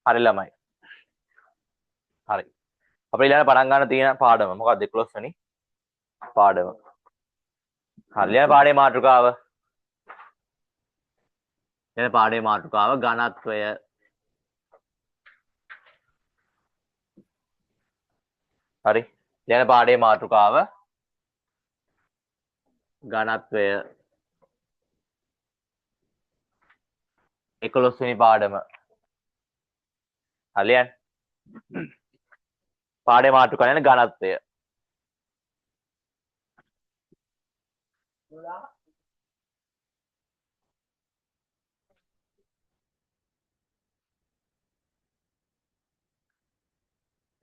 හරි ළමයි. හරි. අපි ඊළඟ පටන් ගන්න තියෙන පාඩම මොකක්ද 11 වෙනි පාඩම. හරි ඊළඟ පාඩේ මාතෘකාව. ඊළඟ පාඩේ මාතෘකාව ඝනත්වය. හරි. ඊළඟ පාඩේ මාතෘකාව ඝනත්වය. 11 වෙනි පාඩම. හරියන්. පාඩේ මාතෘකාව යන ඝනත්වය.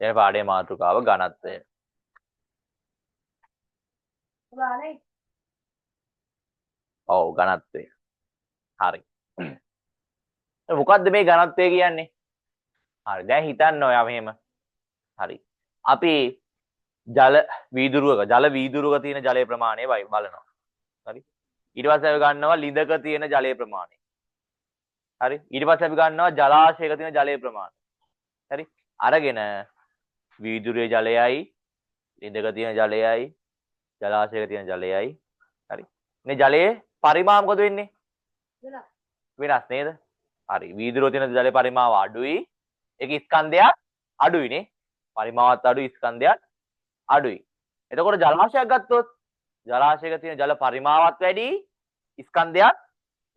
ඊළඟ පාඩේ මාතෘකාව ඝනත්වය. ඔව් ඝනත්වය. හරි. මොකද්ද මේ ඝනත්වය කියන්නේ? හරි දැන් හිතන්න ඔයා මෙහෙම. හරි. අපි ජල වීදුරුවක තියෙන ජලයේ ප්‍රමාණය බලනවා. හරි. ඊට පස්සේ අපි ගන්නවා ලිඳක තියෙන ජලයේ ප්‍රමාණය. හරි. ඊට පස්සේ අපි ගන්නවා ජලාශයක තියෙන ජලයේ ප්‍රමාණය. හරි. අරගෙන වීදුරුවේ ජලයයි ලිඳක තියෙන ජලයයි ජලාශයක තියෙන ජලයයි හරි. මේ ජලයේ පරිමාව මොකද වෙන්නේ? වෙනස් නේද? හරි. වීදුරුවේ තියෙන ජලයේ පරිමාව අඩුයි. ඒකේ ස්කන්ධයක් අඩුයිනේ. පරිමාවත් අඩුයි ස්කන්ධයක් අඩුයි. එතකොට ජලාශයක් ගත්තොත් ජලාශයක තියෙන ජල පරිමාවත් වැඩි ස්කන්ධයක්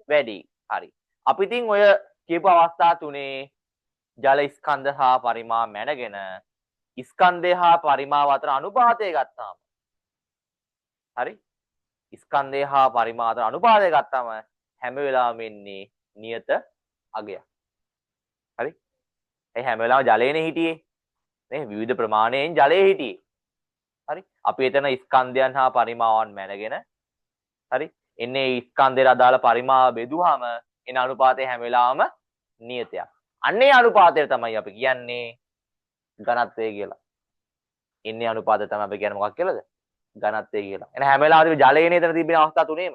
වැඩි. හරි. අපි ඉතින් ඔය කියපු අවස්ථා තුනේ ජල ස්කන්ධ හා පරිමා මැනගෙන ස්කන්ධය හා පරිමාව අතර අනුපාතය ගත්තාම හරි ස්කන්ධය හා පරිමා අතර අනුපාතය ගත්තාම හැම වෙලාවෙම ඉන්නේ නියත අගයක්. හරි. ඒ හැම වෙලාවෙම ජලයේනේ හිටියේ. නේ විවිධ ප්‍රමාණයෙන් ජලයේ හිටියේ. හරි. අපි එතන ස්කන්ධයන් හා පරිමාවන් මැනගෙන හරි එන්නේ ස්කන්ධයට අදාළ පරිමාව බෙදුවාම එන අනුපාතය හැම වෙලාවෙම නියතයක්. අන්නේ අනුපාතය තමයි අපි කියන්නේ ඝනත්වය කියලා. ඉන්නේ අනුපාතය තමයි අපි කියන්නේ මොකක් කියලාද? ඝනත්වය කියලා. එහෙනම් හැම වෙලාවෙම ජලයේනේ එතන තිබෙන අවස්ථා තුනේම.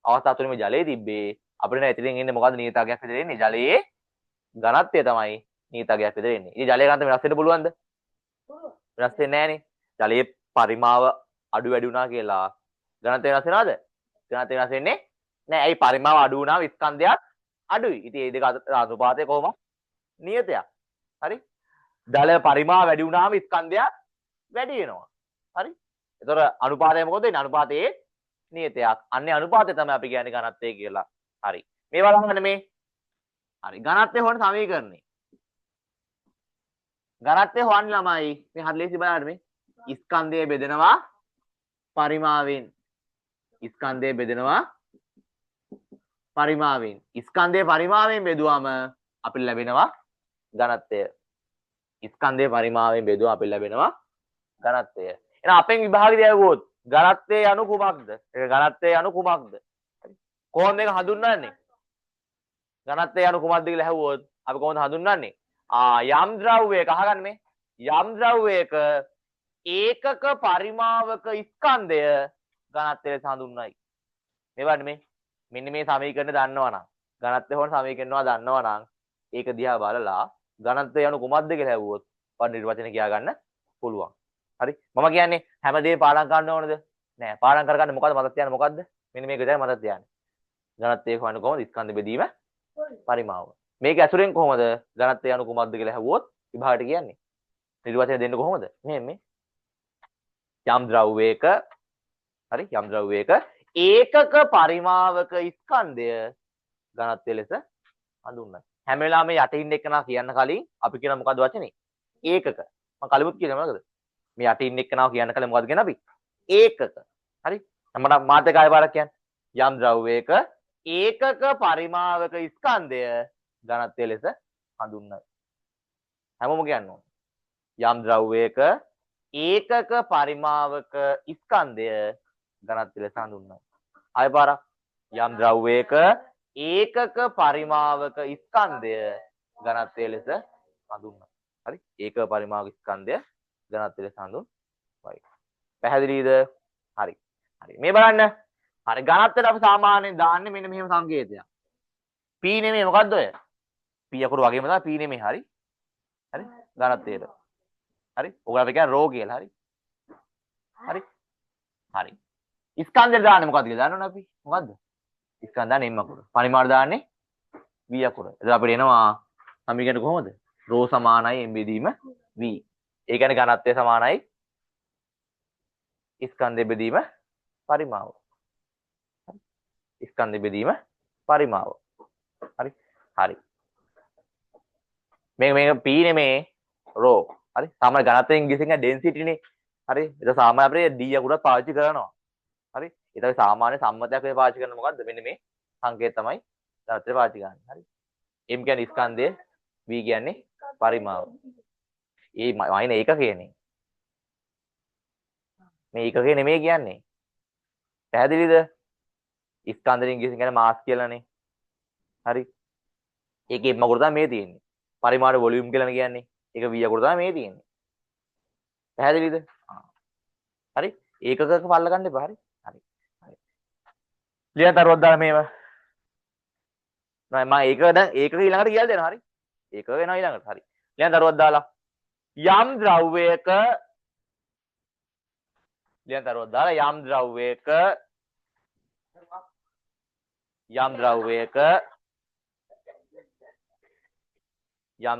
අවස්ථා තුනේම ජලයේ තිබ්බේ. අපිට නෑ ඉතින් ඉන්නේ මොකද්ද නියතගයක් විතර එන්නේ. ජලයේ ඝනත්වය තමයි නියතගයක් විතර එන්නේ. ඉතින් ජලයේ ඝනත්වය වෙනස් වෙන්න පුළුවන්ද? වෙනස් වෙන්නේ නෑනේ. ජලයේ පරිමාව අඩු වැඩි වුණා කියලා ඝනත්වය වෙනස් වෙනවද? ඝනත්වය වෙනස් වෙන්නේ නෑ. ඇයි පරිමාව අඩු වුණාම ස්කන්ධයක් අඩුයි. ඉතින් මේ දෙක අතර අනුපාතය කොහොමද? නියතයක්. හරි. ජල පරිමාව වැඩි වුණාම ස්කන්ධයක් වැඩි වෙනවා. හරි. ඒතර අනුපාතය මොකද වෙන්නේ? අනුපාතයේ නියතයක්. අන්නේ අනුපාතය තමයි අපි කියන්නේ ඝනත්වය කියලා. හරි. මේ බලන්න මේ. හරි. ඝනත්වය හොයන සමීකරණේ. ඝනත්වය හොයන්න ළමයි. මේ හරි ලේසි බලන්න මේ. ස්කන්ධය බෙදෙනවා පරිමාවෙන්. ස්කන්ධය බෙදෙනවා පරිමාවෙන්. ස්කන්ධය පරිමාවෙන් බෙදුවම අපිට ලැබෙනවා ඝනත්වය. ස්කන්ධය පරිමාවෙන් බෙදුවම අපිට ලැබෙනවා ඝනත්වය. එහෙනම් අපෙන් විභාගෙදී ආවොත් ඝනත්වය යනු කුමක්ද? ඒක ඝනත්වය යනු කුමක්ද? කොහොමද මේක හඳුන්වන්නේ? ඝනත්වය යනු කුමක්ද කියලා ඇහුවොත් අපි කොහොමද හඳුන්වන්නේ? යම් ද්‍රව්‍යයක අහගන්න මේ. යම් ද්‍රව්‍යයක ඒකක පරිමාවක ස්කන්ධය ඝනත්වය ලෙස හඳුන්වයි. මේ බලන්න මේ. මෙන්න මේ සමීකරණ දන්නවනම් ඝනත්වය හොයන සමීකරණවා දන්නවනම් ඒක දිහා බලලා ඝනත්වය යනු කුමක්ද කියලා ඇහුවොත් වත් නිර්වචන කියා ගන්න පුළුවන්. හරි. මම කියන්නේ හැමදේම පාඩම් කරන්න ඕනද? නෑ. පාඩම් කරගන්න මොකද්ද මතක තියාගන්න මොකද්ද? මෙන්න මේක විතරයි මතක තියාගන්න. ඝනත්වය හොයන්න කොහොමද? ස්කන්ධ බෙදීම පරිමාව. මේක ඇසුරෙන් කොහොමද ඝනත්වය යනු කුමක්ද කියලා ඇහුවොත් විභාගයට කියන්නේ. නිර්වචන දෙන්න කොහොමද? මේ යම් ද්‍රව්‍යයක හරි යම් ද්‍රව්‍යයක ඒකක පරිමාවක ස්කන්ධය ඝනත්වය ලෙස හඳුන්වනවා. හැම වෙලාවෙම යටින් එක්කනා කියන්න කලින් අපි කියන මොකද්ද වචනේ? ඒකක. මම කලිමුත් කියන්නේ මොකද? මේ යටින් එක්කනා කියන්න කලින් මොකද්ද කියන්නේ අපි? ඒකක. හරි? මම මාත් එක ආයෙ පාරක් කියන්න. යම් ද්‍රව්‍යයක ඒකක පරිමාවක ස්කන්ධය ඝනත්වය ලෙස හඳුන්වනවා. හැමෝම කියන්න ඕන. යම් ද්‍රව්‍යයක ඒකක පරිමාවක ස්කන්ධය ඝනත්වය ලෙස හඳුන්වනවා. ආයෙ පාරක්. යම් ද්‍රව්‍යයක ඒකක පරිමාවක ස්කන්ධය ඝනත්වය ලෙස හඳුන්වනවා. හරි? ඒකක පරිමාවක ස්කන්ධය ඝනත්වය ලෙස හඳුන්වයි. පැහැදිලිද? හරි. හරි. මේ බලන්න. හරි ඝනත්වයට අපි සාමාන්‍යයෙන් දාන්නේ මෙන්න මෙහෙම සංකේතයක්. P නෙමෙයි මොකද්ද ඔය? p අකුරු වගේම තමයි p නෙමෙයි හරි. හරි ඝනත්වයට. හරි ඔයගොල්ලෝ අපි කියන්නේ රෝ කියලා හරි. හරි. හරි. ස්කන්ධෙට දාන්නේ මොකද්ද කියලා දන්නවනේ අපි. මොකද්ද? ස්කන්ධ දාන්නේ m අකුර. පරිමාණ දාන්නේ v අකුර. එතකොට අපිට එනවා සමීකරණ කොහොමද? රෝ සමානයි m බෙදීම v. ඒ කියන්නේ ඝනත්වය සමානයි ස්කන්ධය බෙදීම පරිමාව. ස්කන්ධය බෙදීම පරිමාව. හරි. හරි. මේක p නෙමේ රෝ. හරි. සාමාන්‍ය ඝනත්වයෙන් ඉංග්‍රීසියෙන් කියන්නේ density නේ. හරි. ඒක සාමාන්‍ය අපිට d අකුරක් පාවිච්චි කරනවා. හරි. ඒක අපි සාමාන්‍ය සම්මතයක් වෙයි පාවිච්චි කරන මොකද්ද? මෙන්න මේ සංකේත තමයි ඝනත්වය පාවිච්චි කරන්නේ. හරි. m කියන්නේ ස්කන්ධය, v කියන්නේ පරිමාව. ඒ වයින් ඒකකයනේ. මේ ඒකකය නෙමෙයි කියන්නේ. පැහැදිලිද? ස්කන්ධෙන් ඉංග්‍රීසියෙන් කියන්නේ මාස් කියලානේ. හරි. ඒකේ m අකුර තමයි මේ තියෙන්නේ. පරිමාණ වොලියුම් කියලා කියන්නේ. ඒක v අකුර තමයි මේ තියෙන්නේ. පැහැදිලිද? හරි. ඒකකක පල්ල ගන්න එපා. හරි. හරි. හරි. ලියන දරුවක් දාලා මේව. නෑ මම ඒක දැන් ඒකක ඊළඟට කියලා දෙනවා. හරි. ඒකක වෙනවා ඊළඟට. හරි. ලියන දරුවක් දාලා යම් ද්‍රව්‍යයක ලියන දරුවක් දාලා යම්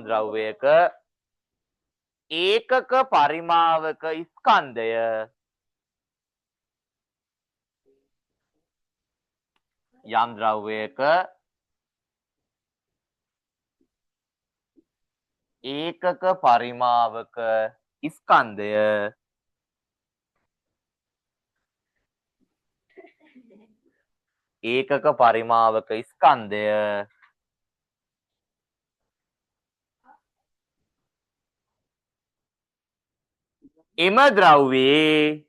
ද්‍රව්‍යයක ඒකක පරිමාවක ස්කන්ධය යම් ද්‍රව්‍යයක ඒකක පරිමාවක ස්කන්ධය එම ද්‍රව්‍යයේ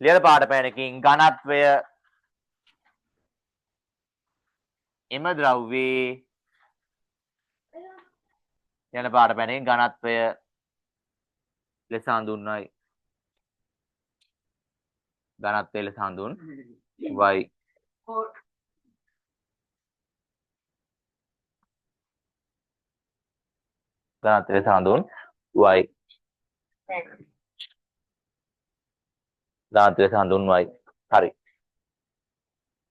ලියන පාඩ පැනකින් ඝනත්වය එම ද්‍රව්‍යයේ ලියන පාඩ පැනකින් ඝනත්වය ලෙස හඳුන්වයි. ඝනත්වය ලෙස හඳුන්වයි. ඝනත්වය ලෙස හඳුන්වයි. ඝනත්වය ලෙස හඳුන්වයි. හරි.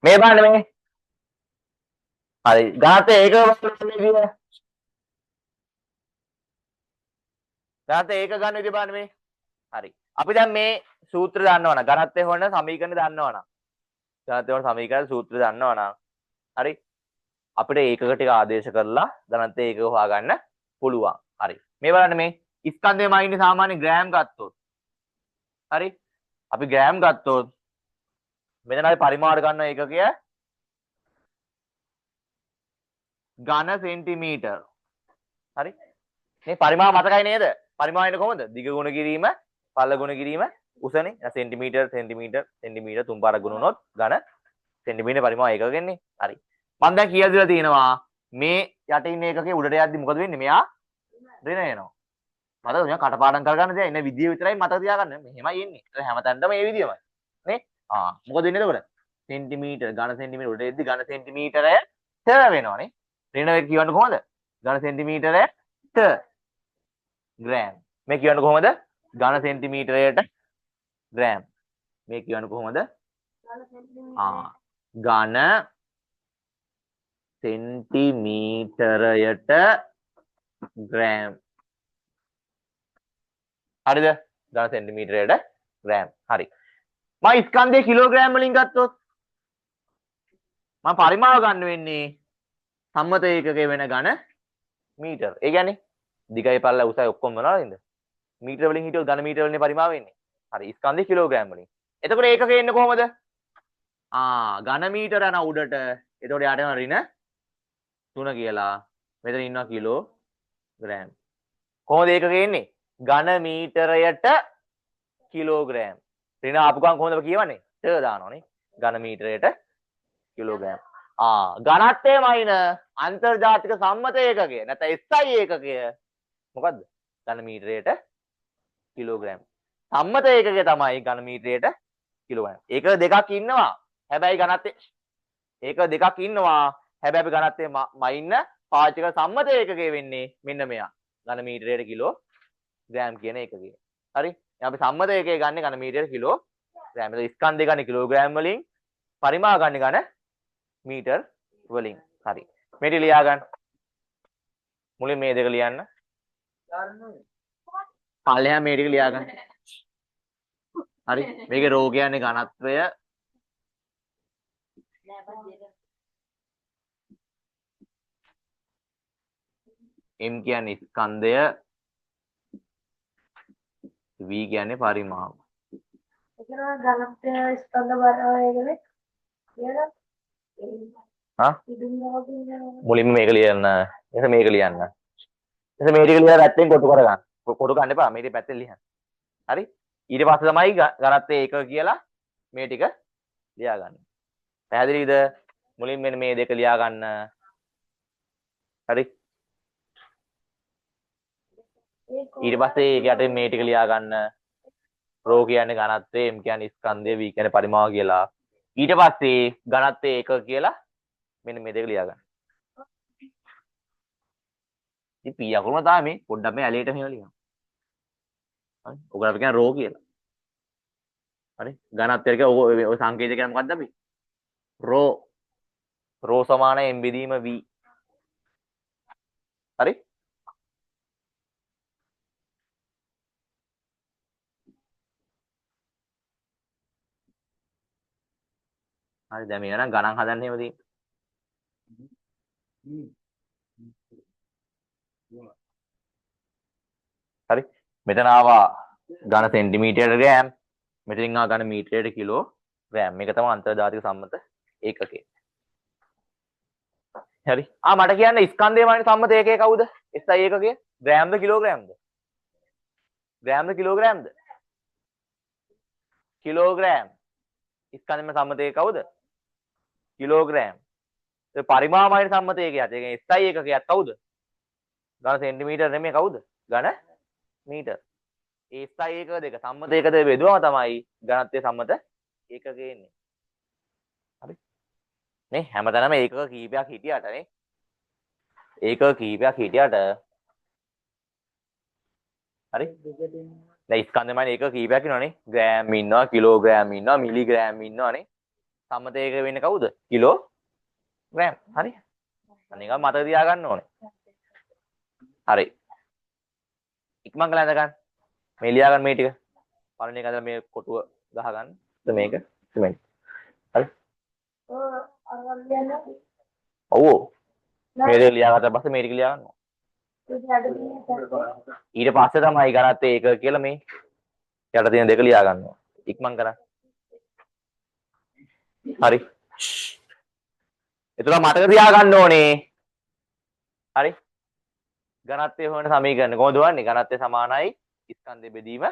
මේ බලන්න මේ. හරි. ඝනත්වය ඒක ගන්න විදිය. ඝනත්වය ඒක ගන්න විදිය බලන්න මේ. හරි. අපි දැන් මේ සූත්‍ර දන්නවනම් ඝනත්වය හොයන සමීකරණ දන්නවනම් ඝනත්වය හොයන සමීකරණ සූත්‍ර දන්නවනම් හරි අපිට ඒකක ටික ආදේශ කරලා ඝනත්වය ඒකක හොයාගන්න පුළුවන්. හරි. මේ බලන්න මේ ස්කන්ධයම ඉන්නේ සාමාන්‍ය ග්‍රෑම් ගත්තොත්. හරි. අපි ග්‍රෑම් ගත්තොත් මෙතන අපි පරිමාණ ගන්න ඒකකය ඝන සෙන්ටිමීටර්. හරි. මේ පරිමාණ මතකයි නේද? පරිමාණය කොහොමද? දිග ගුණ කිරීම, පළල ගුණ කිරීම, උසනේ. සෙන්ටිමීටර් තුන් පාරක් ගුණ වුණොත් ඝන සෙන්ටිමීටර් පරිමාණ ඒකකෙන්නේ. හරි. මම දැන් කියලා දීලා තියෙනවා මේ යට ඉන්න ඒකකේ උඩට යද්දි මොකද වෙන්නේ? මෙයා ඍණ වෙනවා. මතකද? මෙයා කටපාඩම් කරගන්න දෙයක් ඉන්න විදිය විතරයි මතක තියාගන්න. මෙහෙමයි එන්නේ. ඒක හැමතැනම මේ විදියමයි. නේ? මොකද වෙන්නේ එතකොට? සෙන්ටිමීටර් ඝන සෙන්ටිමීටර් උඩට එද්දි ඝන සෙන්ටිමීටරය ට වෙනවනේ. ඍණ වේ කියවන්නේ කොහොමද? ඝන සෙන්ටිමීටරය ට ග්‍රෑම්. මේ කියවන්නේ කොහොමද? ඝන සෙන්ටිමීටරයට ග්‍රෑම්. මේ කියවන්නේ කොහොමද? ඝන සෙන්ටිමීටරයට ග්‍රෑම්. හරිද? ඝන සෙන්ටිමීටරයට ග්‍රෑම්. හරි. මම ස්කන්ධය කිලෝග්‍රෑම් වලින් ගත්තොත් මම පරිමාව ගන්න වෙන්නේ සම්මත ඒකකයේ වෙන ඝන මීටර. ඒ කියන්නේ දිගයි පළල උසයි ඔක්කොම මොනවද? මීටර වලින් හිටියොත් ඝන මීටර වලින් පරිමාව වෙන්නේ. හරි. ස්කන්ධය කිලෝග්‍රෑම් වලින්. එතකොට ඒකකේ එන්නේ කොහොමද? ඝන මීටර යන උඩට. එතකොට යාට යනවා ඍණ 3 කියලා. මෙතන ඉන්නවා කිලෝග්‍රෑම්. කොහොමද ඒකකේ එන්නේ? ඝන මීටරයට කිලෝග්‍රෑම්. ඍණ ආපු ගමන් කොහොමද කියවන්නේ? ට දානවනේ. ඝන මීටරයට කිලෝග්‍රෑම්. ඝනත්වයමයින අන්තර්ජාතික සම්මත ඒකකය. නැත්නම් SI ඒකකය. මොකද්ද? ඝන මීටරයට කිලෝග්‍රෑම්. සම්මත ඒකකය තමයි ඝන මීටරයට කිලෝග්‍රෑම්. ඒක දෙකක් ඉන්නවා. හැබැයි ඝනත්වය ඒක දෙකක් ඉන්නවා. හැබැයි අපි ඝනත්වයේ මයින්න පාවිච්චි කරන සම්මත ඒකකය වෙන්නේ මෙන්න මෙයා. ඝන මීටරයට කිලෝග්‍රෑම් කියන ඒකකය. හරි? අපි සම්මත ඒකකය ගන්න ඝන මීටරයට කිලෝග්‍රෑම්. ඒක ස්කන්ධය ගන්න කිලෝග්‍රෑම් වලින් පරිමාව ගන්න ඝන මීටර් වලින්. හරි. මේක ලියා ගන්න. මුලින් මේ දෙක ලියන්න. පල්ලෙහා මේ ටික ලියා ගන්න. හරි. මේකේ රෝ කියන්නේ ඝනත්වය. m කියන්නේ ස්කන්ධය. v කියන්නේ පරිමාව. ඒක ඝනත්වය ස්කන්ධ බලවේගනේ කියලා. හා? මුලින්ම මේක ලියන්න. එතන මේක ලියන්න. එතන මේ ටික ලියලා පැත්තෙන් කොටු කරගන්න. කොටු ගන්න එපා. මේ ටික පැත්තෙන් ලියන්න. හරි? ඊට පස්සේ තමයි ඝනත්වය ඒක කියලා මේ ටික ලියා ගන්න. පැහැදිලිද? මුලින් මෙන්න මේ දෙක ලියා ගන්න. හරි? ඊට පස්සේ ඒක යට මේ ටික ලියා ගන්න. රෝ කියන්නේ ඝනත්වය, m කියන්නේ ස්කන්ධය, v කියන්නේ පරිමාව කියලා. ඊට පස්සේ ඝනත්වය ඒක කියලා මෙන්න මේ දෙක ලියා ගන්න. ඉතින් p අකුරම තමයි මේ පොඩ්ඩක් මේ ඇලේට මෙහෙම ලියන්න. හරි? ඔකට අපි කියන්නේ රෝ කියලා. හරි? ඝනත්වය එක ඔය සංකේතය කියන්නේ මොකක්ද අපි? රෝ සමාන m බෙදීම v. හරි? හරි දැන් මේක නම් ගණන් හදන්න එහෙම තියෙන්නේ. හරි මෙතන ආවා ඝන සෙන්ටිමීටරයට ග්‍රෑම් මෙතනින් ආවා ඝන මීටරයට කිලෝ ග්‍රෑම් මේක තමයි අන්තර්ජාතික සම්මත ඒකකය. හරි මට කියන්න ස්කන්ධය වයින් සම්මත ඒකකය කවුද? SI ඒකකය ග්‍රෑම්ද කිලෝග්‍රෑම්ද? ග්‍රෑම්ද කිලෝග්‍රෑම්ද? කිලෝග්‍රෑම්. ස්කන්ධෙම සම්මත ඒකකය කවුද? කිලෝග්‍රෑම්. ඒ පරිමාවයින් සම්මත ඒකකයත් ඒ SI ඒකකයත් කවුද? ඝන සෙන්ටිමීටර නෙමෙයි කවුද? ඝන මීටර්. ඒ SI ඒකක දෙක සම්මත ඒකක දෙක බෙදුවම තමයි ඝනත්වයේ සම්මත ඒකකය එන්නේ. හරි. නේ හැමතැනම ඒකක කීපයක් හිටියට නේ. ඒකක කීපයක් හිටියට හරි. දැන් ස්කන්ධෙමයි ඒකක කීපයක් ඉන්නවනේ. ග්‍රෑම් ඉන්නවා, කිලෝග්‍රෑම් ඉන්නවා, මිලිග්‍රෑම් ඉන්නවනේ. සම්මත ඒකක වෙන්නේ කවුද? කිලෝග්‍රෑම්. හරි. අනික මතක තියාගන්න ඕනේ. හරි. ඉක්මන් කළා ඉඳගන්න. මේ ලියා ගන්න මේ ටික. පළවෙනි එක අතර මේ කොටුව ගහ ගන්න. මේක සිමෙන්ට්. හරි. ඔව්. මේ දෙක ලියාගත්තා පස්සේ මේ ටික ලියා ගන්නවා. ඊට පස්සේ තමයි ඝනත්වය ඒක කියලා මේ යට තියෙන දෙක ලියා ගන්නවා. ඉක්මන් කරා. හරි. එතකොට මතක තියාගන්න ඕනේ. හරි. ඝනත්වය හොයන සමීකරණ කොහොමද වන්නේ? ඝනත්වය සමානයි ස්කන්ධය බෙදීම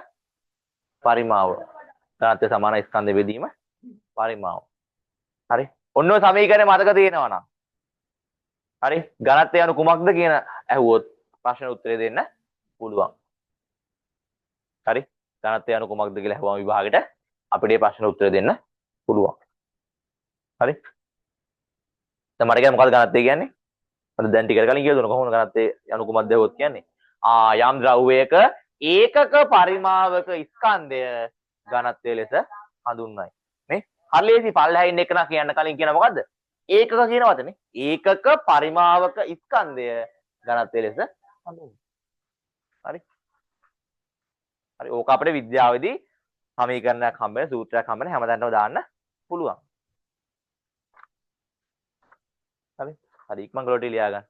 පරිමාව. ඝනත්වය සමානයි ස්කන්ධය බෙදීම පරිමාව. හරි. ඔන්න ඔය සමීකරණය මතක තියෙනවා නම්. හරි. ඝනත්වය අනු කුමක්ද කියන ඇහුවොත් ප්‍රශ්න උත්තරේ දෙන්න පුළුවන්. හරි. ඝනත්වය අනු කුමක්ද කියලා ඇහුවම විභාගෙට අපිට මේ ප්‍රශ්න උත්තර දෙන්න පුළුවන්. හරි. දැන් මට කියන්නේ මොකක්ද ඝනත්වය කියන්නේ? මට දැන් ටිකකට කලින් කියලා දුන්නා කොහොමද ඝනත්වයේ අනු කුමක්ද ඇහුවොත් කියන්නේ? යම් ද්‍රව්‍යයක ඒකක පරිමාවක ස්කන්ධය ඝනත්වය ලෙස හඳුන්වයි. නේ? හරියටි පල්ලෙහා ඉන්න එක නා කියන්න කලින් කියන මොකද්ද? ඒකක කියන වචනේ. ඒකක පරිමාවක ස්කන්ධය ඝනත්වය ලෙස හඳුන්වයි. හරි. හරි ඕක අපිට විද්‍යාවේදී සමීකරණයක් හම්බෙන සූත්‍රයක් හම්බෙන හැමදාම දාන්න පුළුවන්. හරි. හරි ඉක්මන් ගලට ලියා ගන්න.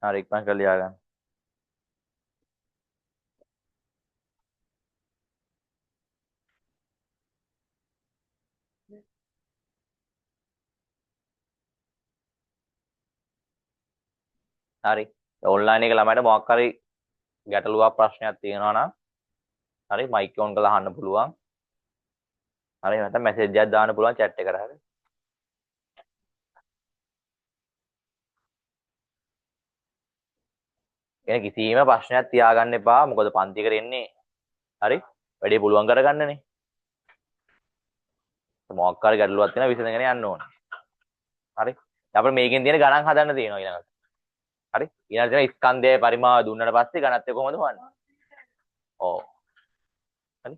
හරි ඉක්මන් කරලා ලියා ගන්න. හරි. ඔන්ලයින් එක ළමයිට මොකක් හරි ගැටලුවක් ප්‍රශ්නයක් තියෙනවා නම් හරි මයික් ඔන් කරලා අහන්න පුළුවන්. හරි නැත්නම් මැසේජ් එකක් දාන්න පුළුවන් chat එකට හරි. එන කිසිම ප්‍රශ්නයක් තියාගන්න එපා. මොකද පන්තිකට එන්නේ. හරි. වැඩේ පුළුවන් කරගන්නනේ. මොකක් හරි ගැටලුවක් තියෙනවා විසඳගෙන යන්න ඕනේ. හරි. අපිට මේකෙන් තියෙන ගණන් හදන්න තියෙනවා ඊළඟට. හරි. ඊළඟට තියෙන ස්කන්ධයේ පරිමාව දුන්නට පස්සේ ගණන්ත්‍ය කොහොමද හොයන්නේ? ඔව්. හරි.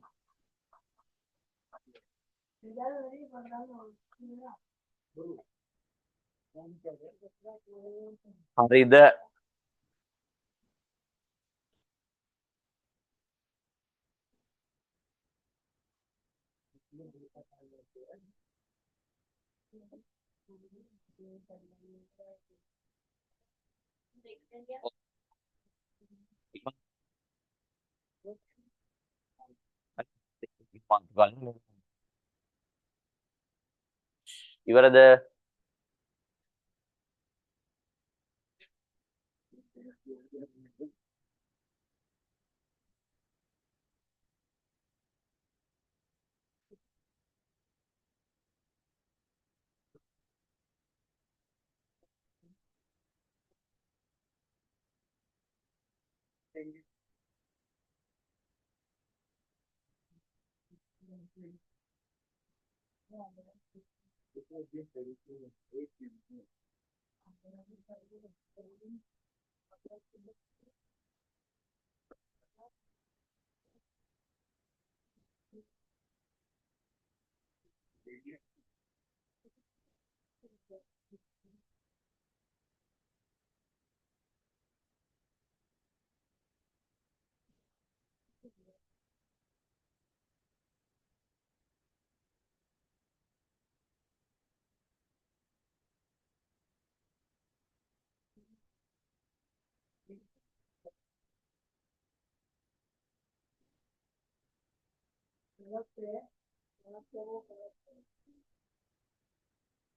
හරිද? ඉවරද?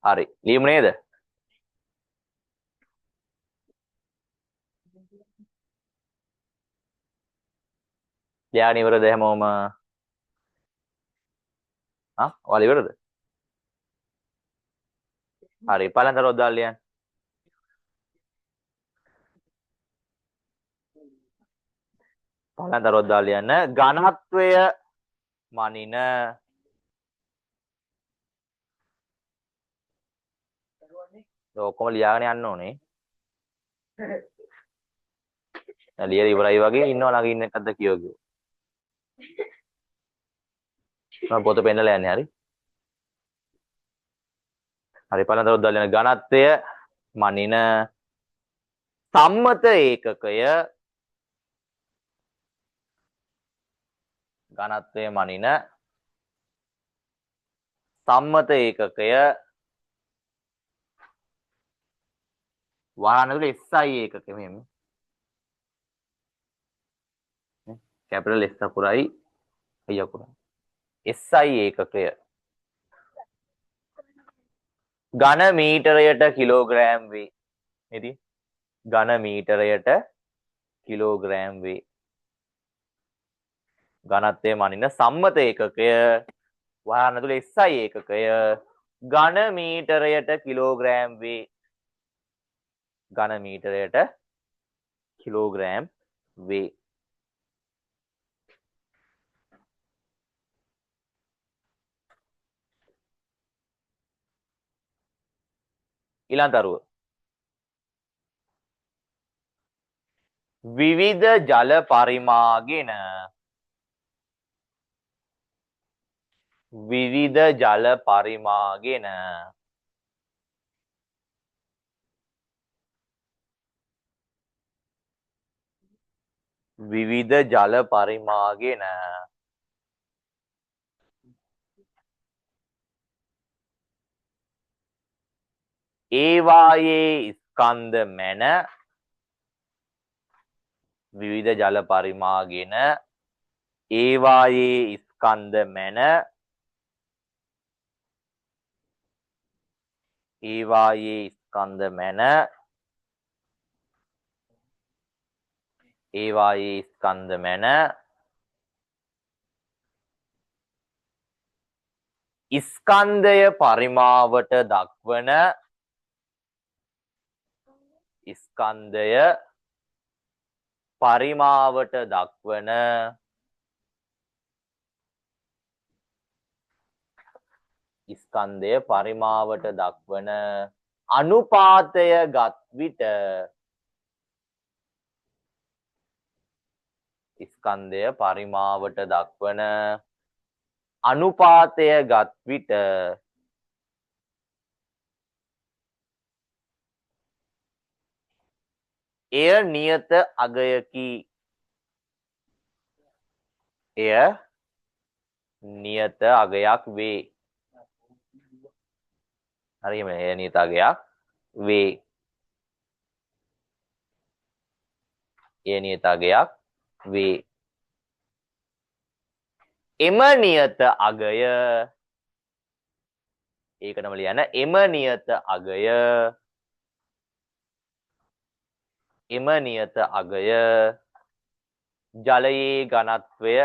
හරි. ලියමු නේද? ලියාගෙන ඉවරද හැමෝම? ඔයාලා ඉවරද? හරි. පළඳරොත් දාලා ලියන්න. පළඳරොත් දාලා ලියන්න. ඝනත්වය මනින ඔක්කොම ලියාගෙන යන්න ඕනේ. ලියලා ඉවරයි වගේ ඉන්නව ළඟ ඉන්න එකක්ද කියෝ කිව්වා. මම පොත පෙන්නලා යන්නේ හරි. හරි පළඳරොත් දාලා ලියන්න. ඝනත්වය මනින සම්මත ඒකකය ඝනත්වය මනින සම්මත ඒකකය වහන්න තුල SI ඒකකය මෙහෙම. Capital S අකුරයි I අකුරයි. SI ඒකකය ඝන මීටරයට කිලෝග්‍රෑම් වේ. නේද? ඝන මීටරයට කිලෝග්‍රෑම් වේ. ඝනත්වය මනින සම්මත ඒකකය වහන්න තුල SI ඒකකය ඝන මීටරයට කිලෝග්‍රෑම් වේ. ඝන මීටරයට කිලෝග්‍රෑම් වේ. ඊළඟ තරුව විවිධ ජල පරිමාගෙන විවිධ ජල පරිමාගෙන විවිධ ජල පරිමාගෙන ඒවායේ ස්කන්ධ මැන විවිධ ජල පරිමාගෙන ඒවායේ ස්කන්ධ මැන ඒවායේ ස්කන්ධ මැන ඒවායේ ස්කන්ධ මැන ස්කන්ධය පරිමාවට දක්වන ස්කන්ධය පරිමාවට දක්වන ස්කන්ධය පරිමාවට දක්වන අනුපාතය ගත් විට ස්කන්ධය පරිමාවට දක්වන අනුපාතය ගත් විට එය නියත අගයකි. එය නියත අගයක් වේ. හරියම එය නියත අගයක් වේ. එය නියත අගයක් වේ. එම නියත අගය ඒකටම ලියන්න එම නියත අගය එම නියත අගය ජලයේ ඝනත්වය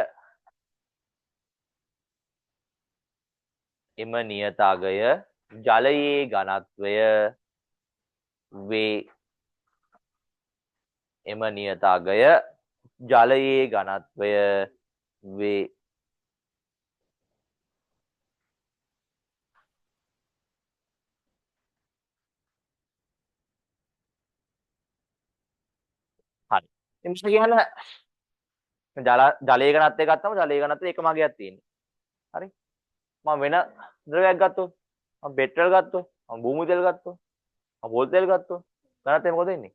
එම නියත අගය ජලයේ ඝනත්වය වේ. එම නියත අගය ජලයේ ඝනත්වය වේ. හරි. එම්ස කියන ජලයේ ඝනත්වය ගත්තම ජලයේ ඝනත්වය එකම අගයක් තියෙනවා. හරි. මම වෙන ද්‍රවයක් ගත්තොත් මම පෙට්‍රල් ගත්තොත් මම භූමි තෙල් ගත්තොත් මම පොල් තෙල් ගත්තොත් ඝනත්වය මොකද වෙන්නේ?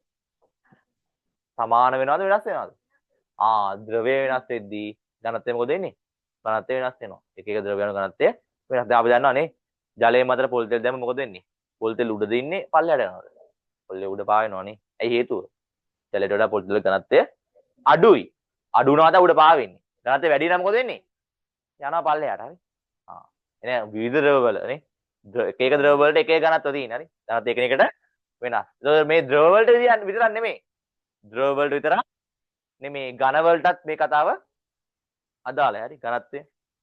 සමාන වෙනවද වෙනස් වෙනවද? ද්‍රවය වෙනස් වෙද්දී ඝනත්වය මොකද වෙන්නේ? ඝනත්වය වෙනස් වෙනවා. එක එක ද්‍රවයන් ඝනත්වය වෙනස්. දැන් අපි දන්නවා නේ ජලයේ මතට පොල් තෙල් දැම්ම මොකද වෙන්නේ? පොල් තෙල් උඩ දින්නේ පල්ලයට යනවා. පොල් උඩ පාවෙනවා නේ. ඇයි හේතුව? ජලයට වඩා පොල් තෙල් ඝනත්වය අඩුයි. අඩු වුණාම තමයි උඩ පාවෙන්නේ. ඝනත්වය වැඩි නම් මොකද වෙන්නේ? යනවා පල්ලයට. හරි. එහෙනම් විවිධ ද්‍රවවල නේ එක එක ද්‍රව වලට එක එක ඝනත්ව තියෙනවා. හරි. ඝනත්වය එකිනෙකට වෙනස්. ඒතකොට මේ ද්‍රව වලට විතරක් නෙමෙයි. ද්‍රව වලට විතරක් නෙමෙයි ඝන වලටත් මේ කතාව අදාළයි. හරි. ඝනත්වය.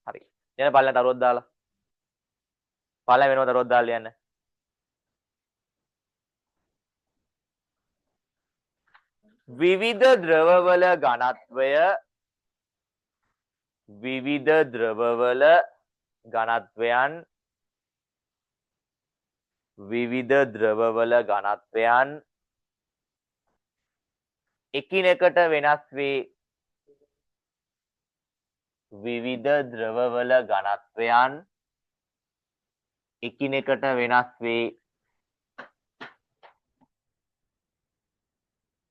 හරි. එන පල්ලෙන් තරුවක් දාලා. පල්ලෙන් වෙනම තරුවක් දාලා යන්න. විවිධ ද්‍රවවල ඝනත්වය විවිධ ද්‍රවවල ඝනත්වයන් විවිධ ද්‍රවවල ඝනත්වයන් එකිනෙකට වෙනස් වේ. විවිධ ද්‍රවවල ඝනත්වයන් එකිනෙකට වෙනස් වේ.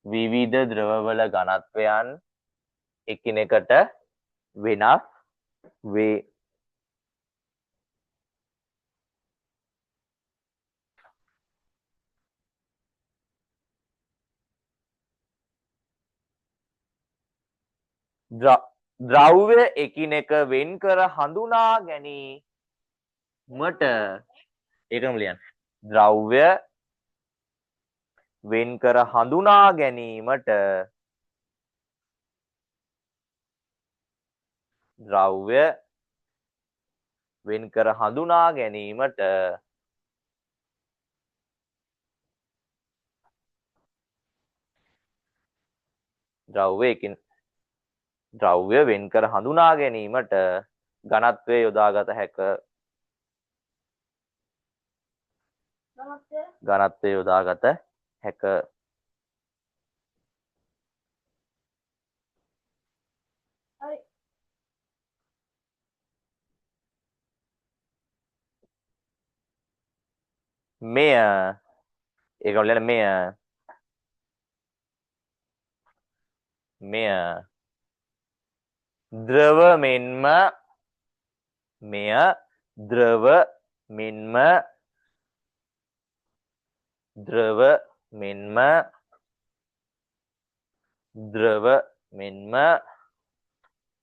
විවිධ ද්‍රවවල ඝනත්වයන් එකිනෙකට වෙනස් වේ. ද්‍රව්‍ය එකිනෙක වෙන් කර හඳුනා ගැනීමට ඒකම ලියන්න. ද්‍රව්‍ය වෙන් කර හඳුනා ගැනීමට ද්‍රව්‍ය වෙන් කර හඳුනා ගැනීමට ද්‍රව්‍ය වෙන් කර හඳුනා ගැනීමට ඝනත්වය යොදාගත හැක. ඝනත්වය යොදාගත හැක. හරි. මෙය ඒකම ලියන්න මෙය ද්‍රව මෙන්ම මෙය ද්‍රව මෙන්ම ද්‍රව මෙන්ම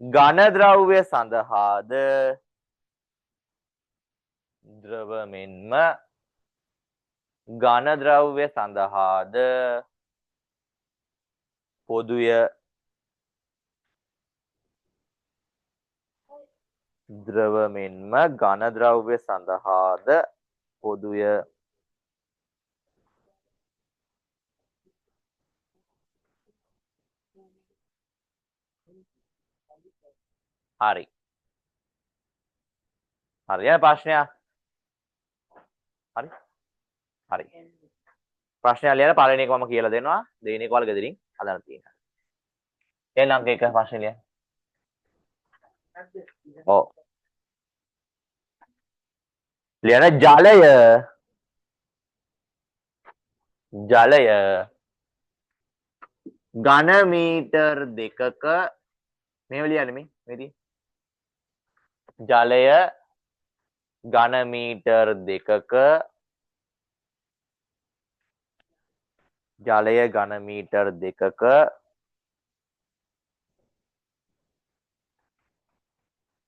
ඝන ද්‍රව්‍ය සඳහාද ද්‍රව මෙන්ම ඝන ද්‍රව්‍ය සඳහාද පොදුය ද්‍රව මෙන්ම ඝන ද්‍රව්‍ය සඳහාද පොදුය හරි හරියට ප්‍රශ්නයක් හරි හරි ප්‍රශ්නය ලියලා පළවෙනි එක මම කියලා දෙනවා දෙවෙනි එක ඔයාලා ගෙදරින් හදන්න තියෙනවා එන්න අංක 1 ප්‍රශ්නේ ලියන්න ඔව් ලියන ජලය ඝන මීටර් දෙකක මේව ලියන්නේ මේ ජලය ඝන මීටර් දෙකක ජලය ඝන මීටර් දෙකක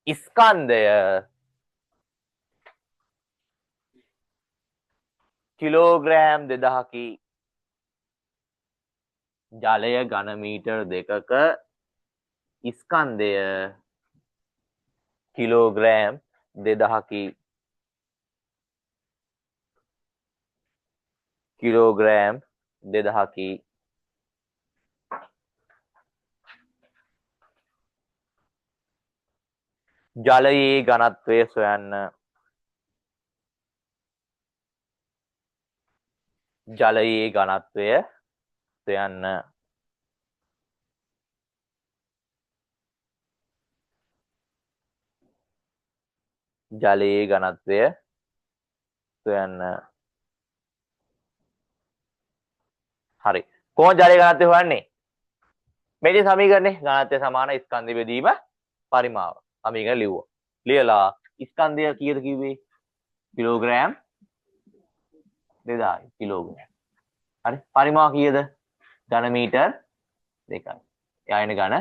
ස්කන්ධය කිලෝග්‍රෑම් 2000කි ජලය ඝන මීටර් දෙකක ස්කන්ධය කිලෝග්‍රෑම් 2000කි කිලෝග්‍රෑම් 2000කි ජලයේ ඝනත්වය සොයන්න ජලයේ ඝනත්වය සොයන්න ජලයේ ඝනත්වය සොයන්න හරි කොහොමද ජලයේ ඝනත්වය හොයන්නේ මේ සමීකරණේ ඝනත්වය සමාන ස්කන්ධ බෙදීම පරිමාව සමීකරණ ලිව්වා ලියලා ස්කන්ධය කීයද කිව්වේ කිලෝග්‍රෑම් 2000 කිලෝග්‍රෑම් හරි පරිමාව කීයද ඝන මීටර් 2යි යයින ඝන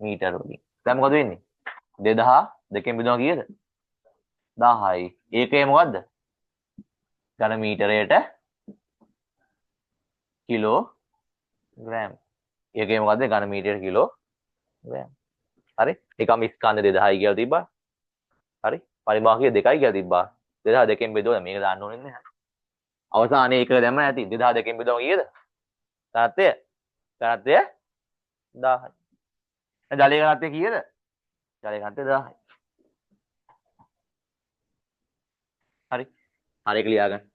මීටර වලින් දැන් මොකද වෙන්නේ 2000 දෙකෙන් බෙදුවා කීයද 1000යි ඒකේ මොකද්ද ඝන මීටරයට කිලෝග්‍රෑම් ඒකේ මොකද්ද ඝන මීටරයට කිලෝග්‍රෑම් හරි එකම ස්කන්ධ 2000යි කියලා තිබ්බා හරි පරිමාව කීය 2යි කියලා තිබ්බා 2000 දෙකෙන් බෙදුවා මේක දාන්න ඕනේ නැහැ අවසානයේ එක දැම්ම නැති 2000 දෙකෙන් බෙදුවා කීයද ඝනත්වය 1000යි ජලයේ ඝනත්වය කීයද ජලයේ ඝනත්වය 1000යි හරි හරි ඒක ලියාගන්න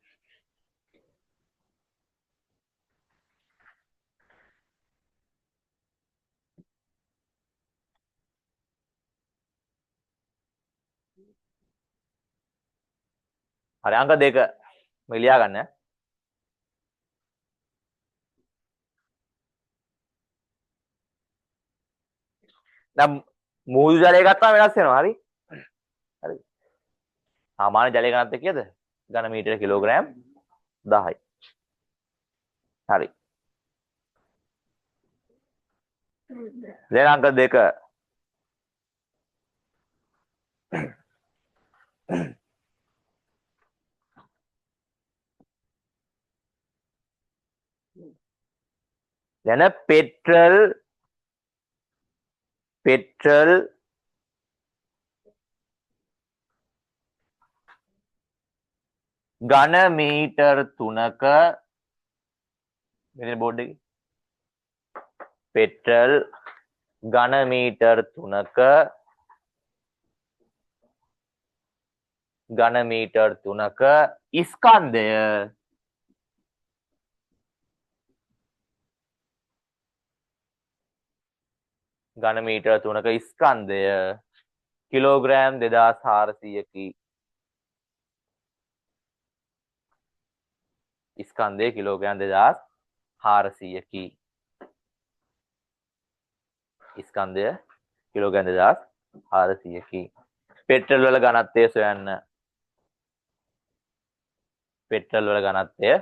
හරි අංක 2 මේ ලියාගන්න දැන් මූල් ජලය ගත්තාම වෙනස් වෙනවා හරි හරි සාමාන්‍ය ජලයේ ඝනත්වය කීයද ඝන මීටර කිලෝග්‍රෑම් 10යි හරි දැන් අංක 2 දැන් පෙට්‍රල් ඝන මීටර් 3ක මෙතන බෝඩ් එකේ පෙට්‍රල් ඝන මීටර් 3ක ඝන මීටර් 3ක ස්කන්ධය ඝන මීටර් 3ක ස්කන්ධය කිලෝග්‍රෑම් 2400කි ස්කන්ධය කිලෝග්‍රෑම් 2400කි ස්කන්ධය කිලෝග්‍රෑම් 2400කි පෙට්‍රල් වල ඝනත්වය සොයන්න පෙට්‍රල් වල ඝනත්වය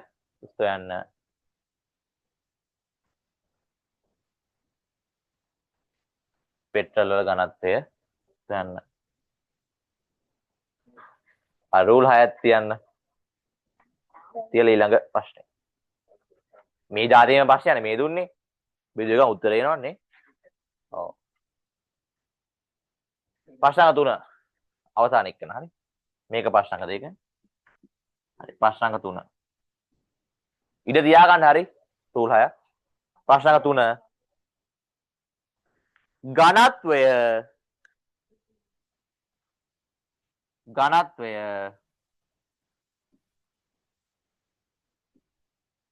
සොයන්න. පෙට්‍රල් වල ඝනත්වය සොයන්න. රූල් 6ක් තියන්න. තියලා ඊළඟ ප්‍රශ්නේ. මේ ජාතියේම ප්‍රශ්නයනේ මේ දුන්නේ. බිඳුව එක උත්තරේ එනවන්නේ. ඔව්. ප්‍රශ්න 3 අවසාන එක්කන හරි. මේක ප්‍රශ්න 2. හරි ප්‍රශ්න 3. ඉඩ තියාගන්න හරි. රූල් 6. ප්‍රශ්න 3. ඝනත්වය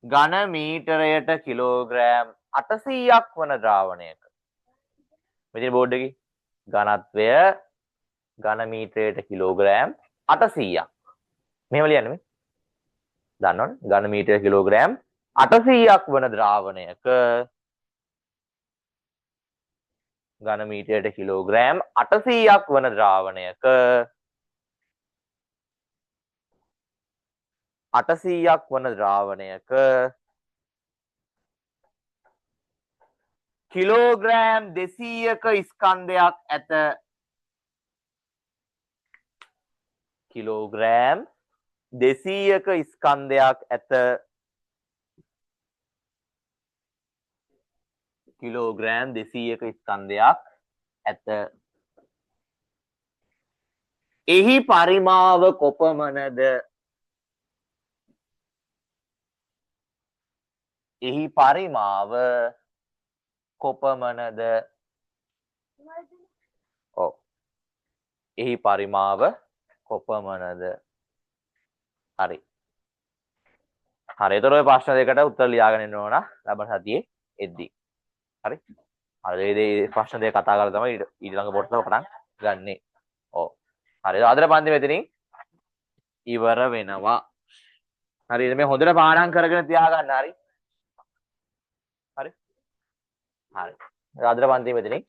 ඝන මීටරයට කිලෝග්‍රෑම් 800ක් වන ද්‍රාවණයක. මෙතන බෝඩ් එකේ ඝනත්වය ඝන මීටරයට කිලෝග්‍රෑම් 800ක්. මෙහෙම ලියන්න මේ. දන්නවනේ ඝන මීටර කිලෝග්‍රෑම් 800ක් වන ද්‍රාවණයක ඝන මීටරයට කිලෝග්‍රෑම් 800ක් වන ද්‍රාවණයක 800ක් වන ද්‍රාවණයක කිලෝග්‍රෑම් 200ක ස්කන්ධයක් ඇත. කිලෝග්‍රෑම් 200ක ස්කන්ධයක් ඇත. කිලෝග්‍රෑම් 200ක ස්කන්ධයක් ඇත. එහි පරිමාව කොපමණද? එහි පරිමාව කොපමණද? ඔව්. එහි පරිමාව කොපමණද? හරි. හරි. ඒතර ඔය ප්‍රශ්න දෙකට උත්තර ලියාගෙන ඉන්න ඕන ලබන සතියේ එද්දි. හරි. හරි. මේ ප්‍රශ්න දෙක කතා කරලා තමයි ඊළඟ පොතට පටන් ගන්නෙ. ඔව්. හරි. අදට පන්ති මෙතනින් ඉවර වෙනවා. හරි. මේ හොඳට පාඩම් කරගෙන තියාගන්න හරි. හරි. හරි. අදට පන්ති මෙතනින්